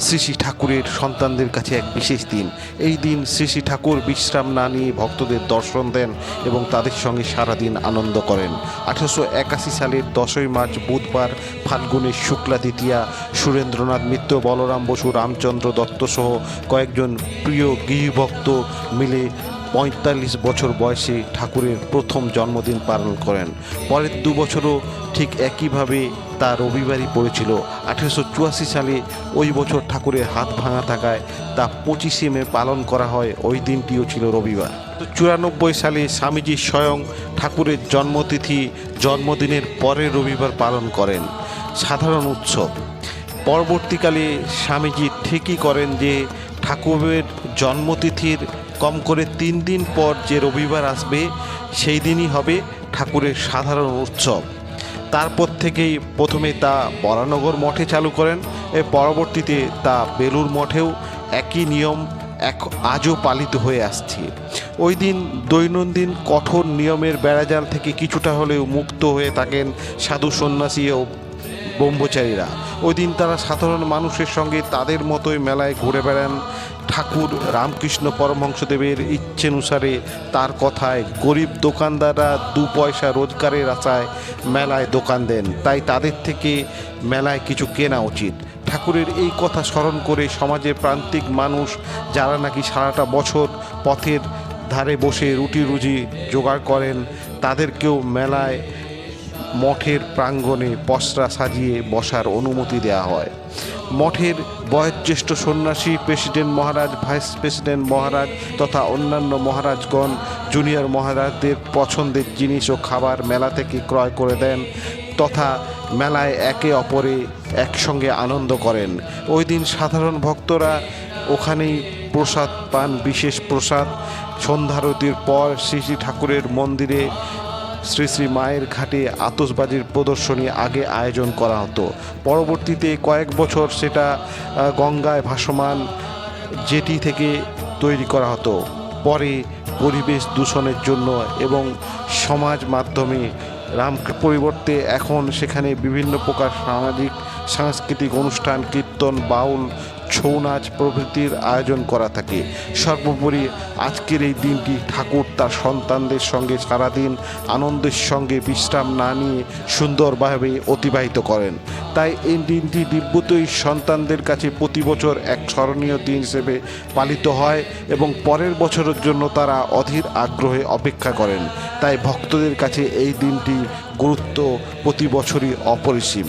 শ্রী শ্রী ঠাকুরের সন্তানদের কাছে এক বিশেষ দিন। এই দিন শ্রী শ্রী ঠাকুর বিশ্রাম না নিয়ে ভক্তদের দর্শন দেন এবং তাদের সঙ্গে সারাদিন আনন্দ করেন। 1881 সালের 10ই মার্চ বুধবার ফাল্গুনের শুক্লা দ্বিতীয়া সুরেন্দ্রনাথ মিত্র, বলরাম বসু, রামচন্দ্র দত্ত সহ কয়েকজন প্রিয় গৃহভক্ত মিলে 45 বছর বয়সে ঠাকুরের প্রথম জন্মদিন পালন করেন। পরের 2 বছরও ঠিক একইভাবে তা রবিবারই পড়েছিল। 1884 সালে ওই বছর ঠাকুরের হাত ভাঙা থাকায় তা 25শে মে পালন করা হয়। ওই দিনটিও ছিল রবিবার। 94 সালে স্বামীজি স্বয়ং ঠাকুরের জন্মদিনের পরের রবিবার পালন করেন সাধারণ উৎসব। পরবর্তীকালে স্বামীজি ঠিকই করেন যে ঠাকুরের জন্মতিথির কম করে 3 দিন পর যে রবিবার আসবে সেই দিনই হবে ঠাকুরের সাধারণ উৎসব। তারপর থেকেই প্রথমে তা বরানগর মঠে চালু করেন, এর পরবর্তীতে তা বেলুর মঠেও একই নিয়ম আজও পালিত হয়ে আসছে। ওই দিন দৈনন্দিন কঠোর নিয়মের বেড়াজাল থেকে কিছুটা হলেও মুক্ত হয়ে থাকেন সাধু সন্ন্যাসী ও ব্রহ্মচারীরা। ওই দিন তারা সাধারণ মানুষের সঙ্গে তাদের মতোই মেলায় ঘুরে বেড়ান। ঠাকুর রামকৃষ্ণ পরমহংসদেবের ইচ্ছেনুসারে তার কথায় গরিব দোকানদাররা 2 পয়সা রোজগারের আশায় মেলায় দোকান দেন, তাই তাদের থেকে মেলায় কিছু কেনা উচিত। ঠাকুরের এই কথা স্মরণ করে সমাজের প্রান্তিক মানুষ যারা নাকি সারাটা বছর পথের ধারে বসে রুটি রুজি জোগাড় করেন তাদেরকেও মেলায় মঠের প্রাঙ্গণে পসরা সাজিয়ে বসার অনুমতি দেওয়া হয়। মঠের বয়োজ্যেষ্ঠ সন্ন্যাসী, প্রেসিডেন্ট মহারাজ, ভাইস প্রেসিডেন্ট মহারাজ তথা অন্যান্য মহারাজগণ জুনিয়র মহারাজদের পছন্দের জিনিস ও খাবার মেলা থেকে ক্রয় করে দেন তথা মেলায় একে অপরে একসঙ্গে আনন্দ করেন। ওই দিন সাধারণ ভক্তরা ওখানেই প্রসাদ পান, বিশেষ প্রসাদ। সন্ধ্যারতির পর শ্রী শ্রী ঠাকুরের মন্দিরে শ্রী শ্রী মায়ের ঘাটে আতশবাজির প্রদর্শনী আগে আয়োজন করা হতো। পরবর্তীতে কয়েক বছর সেটা গঙ্গায় ভাসমান জেটি থেকে তৈরি করা হতো। পরে পরিবেশ দূষণের জন্য এবং সমাজ মাধ্যমে পরিবর্তে এখন সেখানে বিভিন্ন প্রকার সাংস্কৃতিক অনুষ্ঠান, কীর্তন, বাউল, ছৌ নাচ প্রভৃতির আয়োজন করা থাকে। সর্বোপরি আজকের এই দিনটি ঠাকুর তার সন্তানদের সঙ্গে সারাদিন আনন্দের সঙ্গে বিশ্রাম না নিয়ে সুন্দরভাবে অতিবাহিত করেন। তাই এই দিনটি দিব্যতই সন্তানদের কাছে প্রতি বছর এক স্মরণীয় দিন হিসেবে পালিত হয় এবং পরের বছরের জন্য তারা অধীর আগ্রহে অপেক্ষা করেন। তাই ভক্তদের কাছে এই দিনটি গুরুত্ব প্রতি বছরই অপরিসীম।